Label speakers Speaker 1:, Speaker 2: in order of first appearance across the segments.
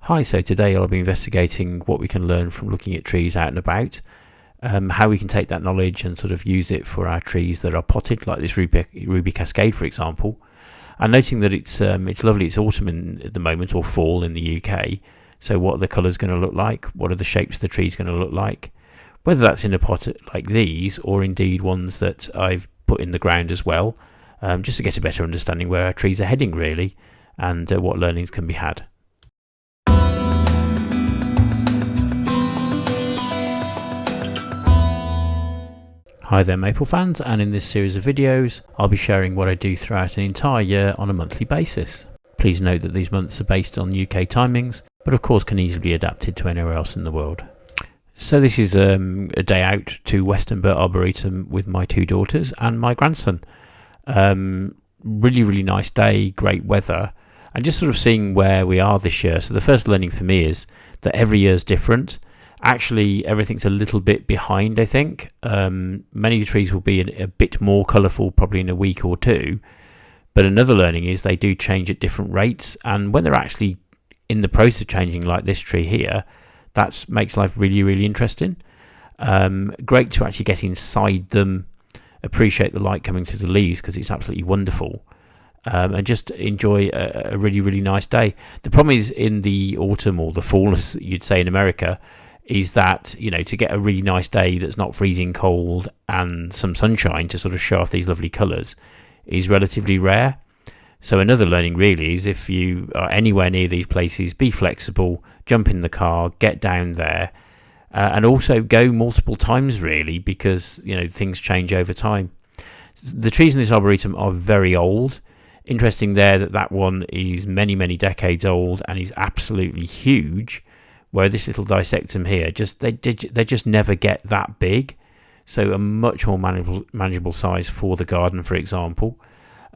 Speaker 1: Hi, so today I'll be investigating what we can learn from looking at trees out and about, how we can take that knowledge and sort of use it for our trees that are potted, like this ruby cascade, for example. And noting that it's lovely, it's autumn at the moment, or fall in the UK. So what are the colours going to look like? What are the shapes of the trees going to look like? Whether that's in a pot like these, or indeed ones that I've put in the ground as well, just to get a better understanding where our trees are heading really, and what learnings can be had. Hi there maple fans, and in this series of videos I'll be sharing what I do throughout an entire year on a monthly basis. Please note that these months are based on UK timings, but of course can easily be adapted to anywhere else in the world. So this is a day out to Westonbirt Arbouretum with my two daughters and my grandson. Really nice day, great weather, and just sort of seeing where we are this year. So the first learning for me is that every year is different. Actually, everything's a little bit behind, I think. Many of the trees will be a bit more colourful probably in a week or two. But another learning is they do change at different rates. And when they're actually in the process of changing, like this tree here, that makes life really interesting. Great to actually get inside them, appreciate the light coming through the leaves because it's absolutely wonderful. And just enjoy a really nice day. The problem is in the autumn, or the fall as you'd say in America, is that, you know, to get a really nice day that's not freezing cold and some sunshine to sort of show off these lovely colours is relatively rare. So another learning really is, if you are anywhere near these places, be flexible, jump in the car, get down there, and also go multiple times really, because, you know, things change over time. The trees in this arboretum are very old. Interesting there that one is many decades old and is absolutely huge, where this little dissectum here, they just never get that big. So a much more manageable size for the garden, for example.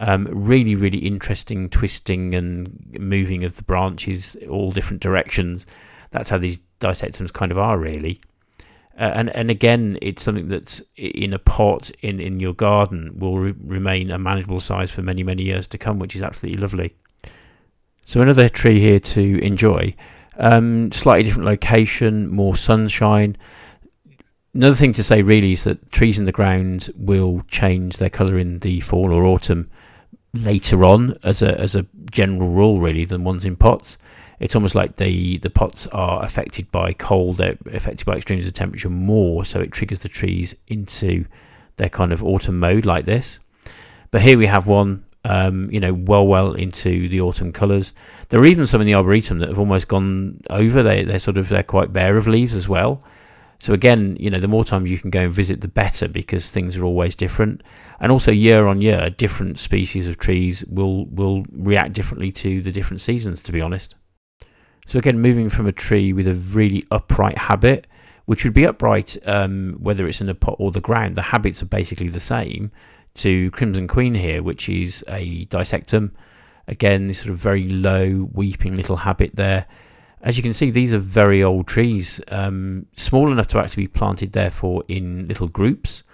Speaker 1: Really interesting twisting and moving of the branches all different directions. That's how these dissectums kind of are really. And again, it's something that's in a pot in your garden will remain a manageable size for many years to come, which is absolutely lovely. So another tree here to enjoy. Slightly different location, more sunshine. Another thing to say really is that trees in the ground will change their colour in the fall or autumn later on as a general rule really than ones in pots. It's almost like the pots are affected by cold, they're affected by extremes of temperature more, so it triggers the trees into their kind of autumn mode like this. But here we have one well into the autumn colours. There are even some in the arboretum that have almost gone over. They're quite bare of leaves as well. So again, you know, the more times you can go and visit, the better, because things are always different. And also year on year, different species of trees will react differently to the different seasons, to be honest. So again, moving from a tree with a really upright habit, which would be upright whether it's in a pot or the ground, the habits are basically the same, to Crimson Queen here, which is a dissectum. Again, this sort of very low weeping little habit there. As you can see, these are very old trees, small enough to actually be planted therefore in little groups,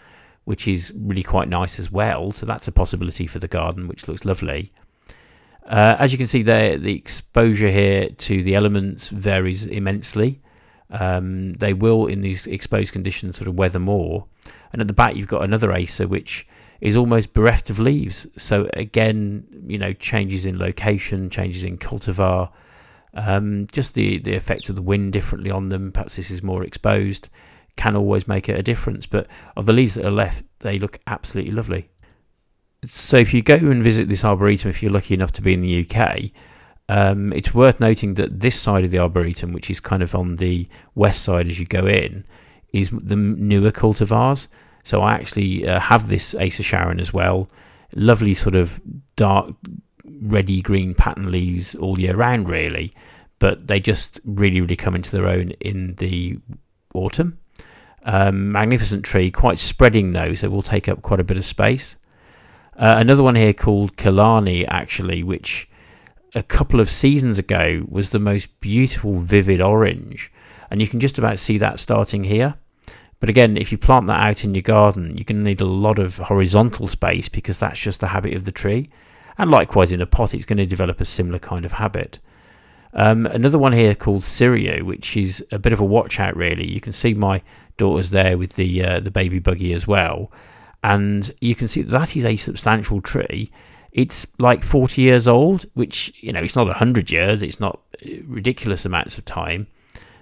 Speaker 1: which is really quite nice as well. So that's a possibility for the garden, which looks lovely. As you can see there, the exposure here to the elements varies immensely. They will, in these exposed conditions, sort of weather more. And at the back, you've got another Acer, which is almost bereft of leaves. So again, you know, changes in location, changes in cultivar, just the effect of the wind differently on them. Perhaps this is more exposed, can always make a difference. But of the leaves that are left, they look absolutely lovely. So if you go and visit this arboretum, if you're lucky enough to be in the UK, it's worth noting that this side of the arboretum, which is kind of on the west side as you go in, is the newer cultivars. So I actually have this Acer Sharon as well. Lovely sort of dark reddy green pattern leaves all year round really, but they just really come into their own in the autumn. Magnificent tree, quite spreading though, so it will take up quite a bit of space. Another one here called Killarney actually, which a couple of seasons ago was the most beautiful vivid orange, and you can just about see that starting here. But again, if you plant that out in your garden, you're going to need a lot of horizontal space, because that's just the habit of the tree. And likewise in a pot, it's going to develop a similar kind of habit. Another one here called Syrio, which is a bit of a watch out really. You can see my daughter's there with the baby buggy as well, and you can see that is a substantial tree. It's like 40 years old, which, it's not 100 years, it's not ridiculous amounts of time,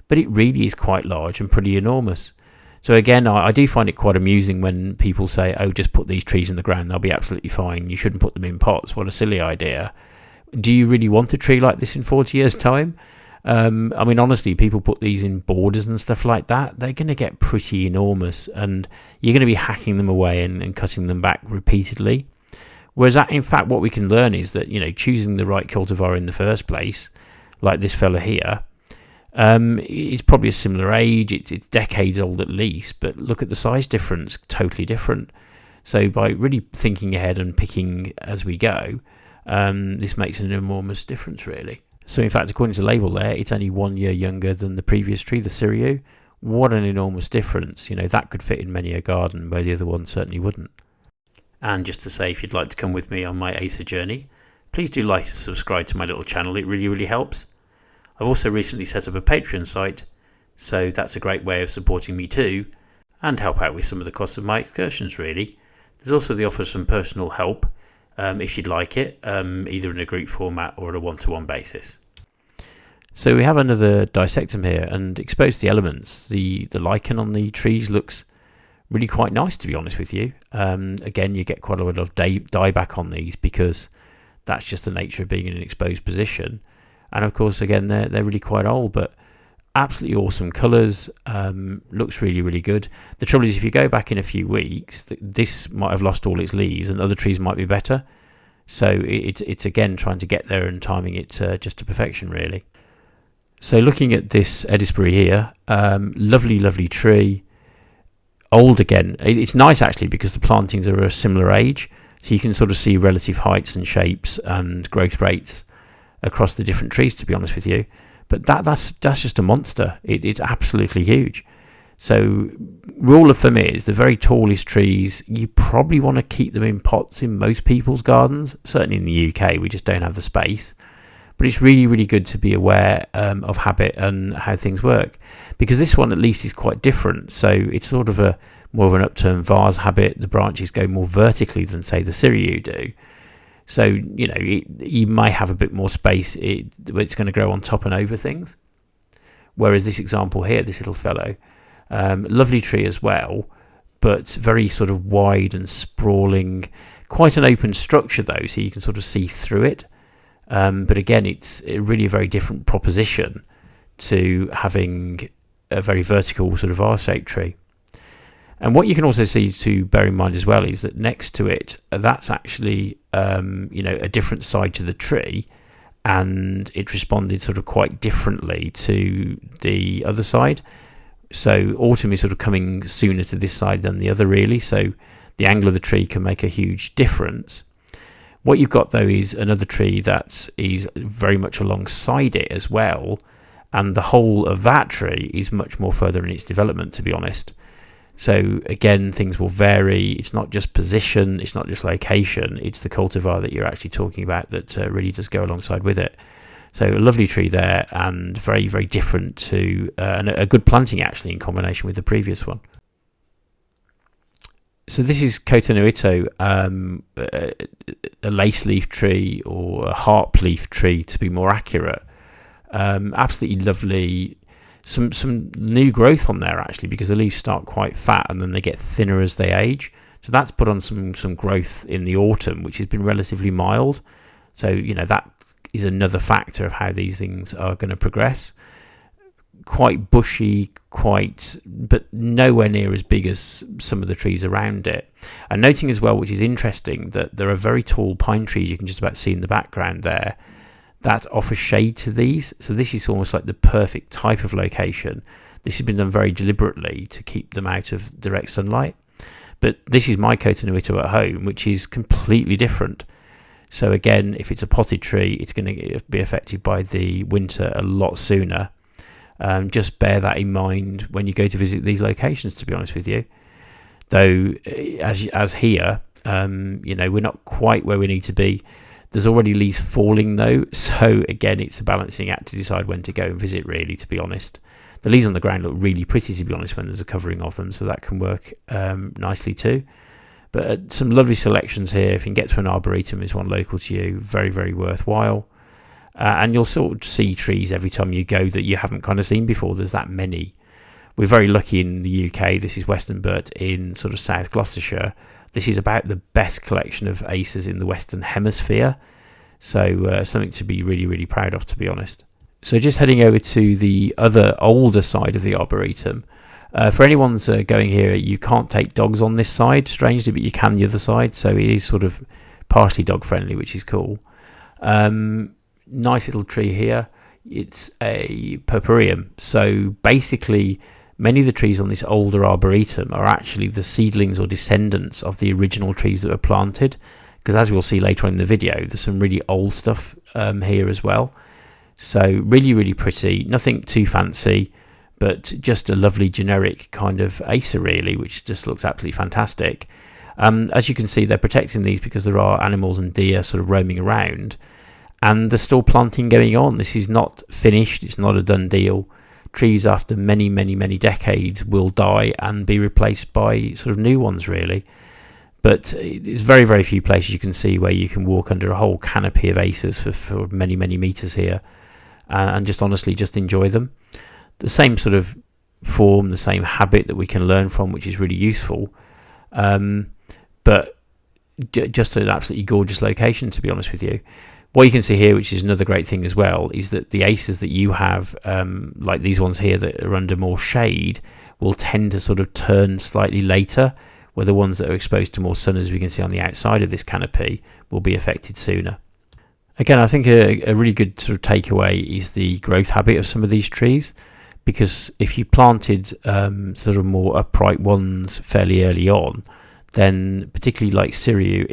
Speaker 1: but it really is quite large and pretty enormous. So again, I do find it quite amusing when people say, oh, just put these trees in the ground, they'll be absolutely fine, you shouldn't put them in pots. What a silly idea. Do you really want a tree like this in 40 years' time? Honestly, people put these in borders and stuff like that, they're going to get pretty enormous, and you're going to be hacking them away and cutting them back repeatedly. Whereas in fact, what we can learn is that, choosing the right cultivar in the first place, like this fella here, it's probably a similar age, it's decades old at least, but look at the size difference, totally different. So by really thinking ahead and picking as we go, this makes an enormous difference really. So in fact, according to the label there, it's only 1 year younger than the previous tree, the Syrio. What an enormous difference. That could fit in many a garden where the other one certainly wouldn't. And just to say, if you'd like to come with me on my Acer journey, please do like and subscribe to my little channel, it really, really helps. I've also recently set up a Patreon site, so that's a great way of supporting me too, and help out with some of the costs of my excursions really. There's also the offer of some personal help, if you'd like it, either in a group format or at a one-to-one basis. So we have another dissectum here, and exposed to the elements, the lichen on the trees looks really quite nice, to be honest with you. Again, you get quite a lot of dieback on these because that's just the nature of being in an exposed position. And of course, again, they're really quite old, but absolutely awesome colours. Looks really, really good. The trouble is, if you go back in a few weeks, this might have lost all its leaves and other trees might be better. So it's again trying to get there and timing it just to perfection, really. So looking at this Edisbury here, lovely, lovely tree. Old again. It's nice actually because the plantings are a similar age, so you can sort of see relative heights and shapes and growth rates across the different trees, to be honest with you. But that's just a monster. It's absolutely huge. So rule of thumb is the very tallest trees, you probably want to keep them in pots in most people's gardens. Certainly in the UK, we just don't have the space. But it's really, really good to be aware of habit and how things work, because this one at least is quite different. So it's sort of more of an upturned vase habit. The branches go more vertically than, say, the Syrio do. So, you may have a bit more space. It's going to grow on top and over things. Whereas this example here, this little fellow, lovely tree as well, but very sort of wide and sprawling, quite an open structure though, so you can sort of see through it. But again, it's really a very different proposition to having a very vertical sort of R-shaped tree. And what you can also see to bear in mind as well is that next to it, that's actually a different side to the tree, and it responded sort of quite differently to the other side. So autumn is sort of coming sooner to this side than the other really, so the angle of the tree can make a huge difference. What you've got though is another tree that is very much alongside it as well, and the whole of that tree is much more further in its development, to be honest. So again, things will vary. It's not just position, it's not just location, it's the cultivar that you're actually talking about that really does go alongside with it. So a lovely tree there, and very, very different to and a good planting actually in combination with the previous one. So this is Cotonuito, a lace leaf tree, or a harp leaf tree to be more accurate. Absolutely lovely. Some new growth on there actually, because the leaves start quite fat and then they get thinner as they age. So that's put on some growth in the autumn, which has been relatively mild. So that is another factor of how these things are going to progress. Quite bushy, but nowhere near as big as some of the trees around it. And noting as well, which is interesting, that there are very tall pine trees you can just about see in the background there that offer shade to these. So this is almost like the perfect type of location. This has been done very deliberately to keep them out of direct sunlight. But this is my Cotonuito at home, which is completely different. So again, if it's a potted tree, it's going to be affected by the winter a lot sooner. Just bear that in mind when you go to visit these locations, to be honest with you. Though, as here, we're not quite where we need to be. There's already leaves falling though, so again it's a balancing act to decide when to go and visit, really, to be honest. The leaves on the ground look really pretty, to be honest, when there's a covering of them, so that can work nicely too. But some lovely selections here. If you can get to an arboretum, is one local to you, very, very worthwhile. And you'll sort of see trees every time you go that you haven't kind of seen before. There's that many. We're very lucky in the UK. This is Westonbirt in sort of South Gloucestershire. This is about the best collection of acers in the Western Hemisphere. So something to be really, really proud of, to be honest. So just heading over to the other older side of the Arboretum. For anyone going here, you can't take dogs on this side, strangely, but you can the other side. So it is sort of partially dog friendly, which is cool. Nice little tree here. It's a purpureum. So basically, many of the trees on this older Arboretum are actually the seedlings or descendants of the original trees that were planted. Because as we'll see later on in the video, there's some really old stuff here as well. So really, really pretty. Nothing too fancy, but just a lovely generic kind of Acer, really, which just looks absolutely fantastic. As you can see, they're protecting these because there are animals and deer sort of roaming around. And there's still planting going on. This is not finished. It's not a done deal. Trees after many, many, many decades will die and be replaced by sort of new ones, really. But there's very, very few places you can see where you can walk under a whole canopy of acers for many, many metres here. And just honestly just enjoy them. The same sort of form, the same habit that we can learn from, which is really useful. But just an absolutely gorgeous location, to be honest with you. What you can see here, which is another great thing as well, is that the acers that you have, like these ones here that are under more shade, will tend to sort of turn slightly later, where the ones that are exposed to more sun, as we can see on the outside of this canopy, will be affected sooner. Again, I think a really good sort of takeaway is the growth habit of some of these trees, because if you planted sort of more upright ones fairly early on, then particularly like Siriu,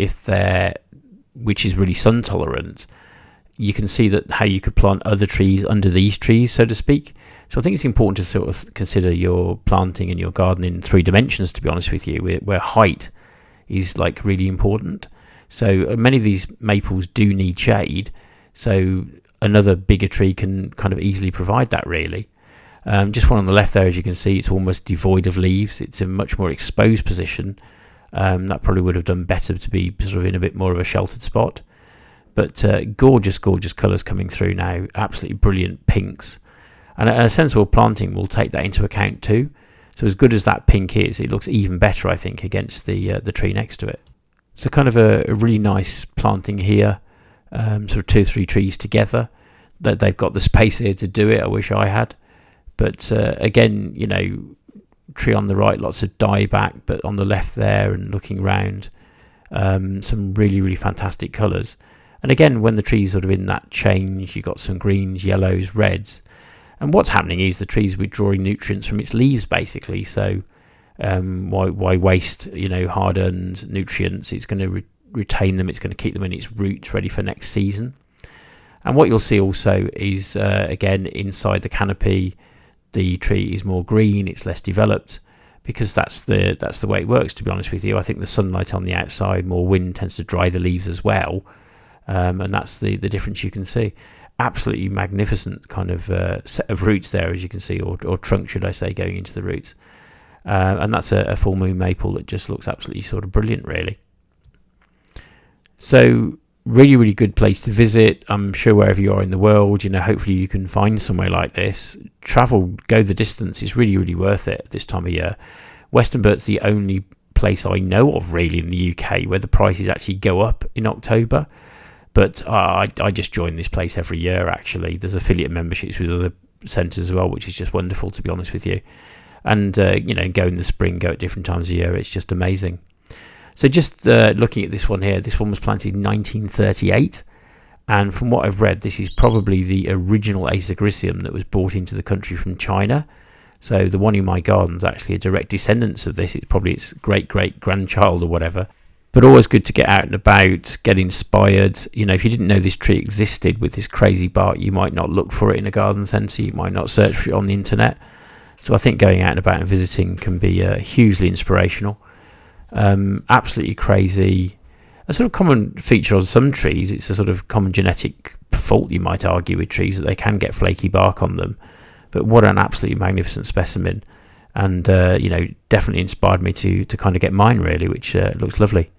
Speaker 1: which is really sun tolerant, you can see that how you could plant other trees under these trees, so to speak. So I think it's important to sort of consider your planting and your garden in 3 dimensions, to be honest with you, where height is like really important. So many of these maples do need shade, so another bigger tree can kind of easily provide that, really. Just one on the left there, as you can see, it's almost devoid of leaves. It's a much more exposed position. That probably would have done better to be sort of in a bit more of a sheltered spot. But gorgeous, gorgeous colours coming through now. Absolutely brilliant pinks. And a sensible planting will take that into account too. So as good as that pink is, it looks even better, I think, against the tree next to it. So kind of a really nice planting here. Sort of 2 or 3 trees together. That they've got the space here to do it. I wish I had. But again, you know, tree on the right, lots of dieback, but on the left there and looking round, some really, really fantastic colours. And again, when the tree's sort of in that change, you've got some greens, yellows, reds. And what's happening is the tree's withdrawing nutrients from its leaves, basically. So why waste, you know, hard-earned nutrients? It's going to retain them. It's going to keep them in its roots, ready for next season. And what you'll see also is, again, inside the canopy, the tree is more green. It's less developed, because that's the way it works, to be honest with you. I think the sunlight on the outside, more wind, tends to dry the leaves as well. And that's the difference you can see. Absolutely magnificent kind of set of roots there, as you can see, or trunk, should I say, going into the roots. And that's a full moon maple that just looks absolutely sort of brilliant, really. So really, really good place to visit. I'm sure wherever you are in the world, you know, hopefully you can find somewhere like this. Travel, go the distance. It's really, really worth it this time of year. Westonbirt's the only place I know of, really, in the UK where the prices actually go up in October. But I just join this place every year, actually. There's affiliate memberships with other centres as well, which is just wonderful, to be honest with you. And, you know, go in the spring, go at different times of year. It's just amazing. So just looking at this one here, this one was planted in 1938. And from what I've read, this is probably the original Acer Griseum that was brought into the country from China. So the one in my garden is actually a direct descendant of this. It's probably its great-great-grandchild or whatever. But always good to get out and about, get inspired. You know, if you didn't know this tree existed with this crazy bark, you might not look for it in a garden centre. You might not search for it on the internet. So I think going out and about and visiting can be hugely inspirational. Absolutely crazy. a sort of common feature on some trees. It's a sort of common genetic fault, you might argue, with trees, that they can get flaky bark on them. But what an absolutely magnificent specimen, and definitely inspired me to kind of get mine, really, which looks lovely.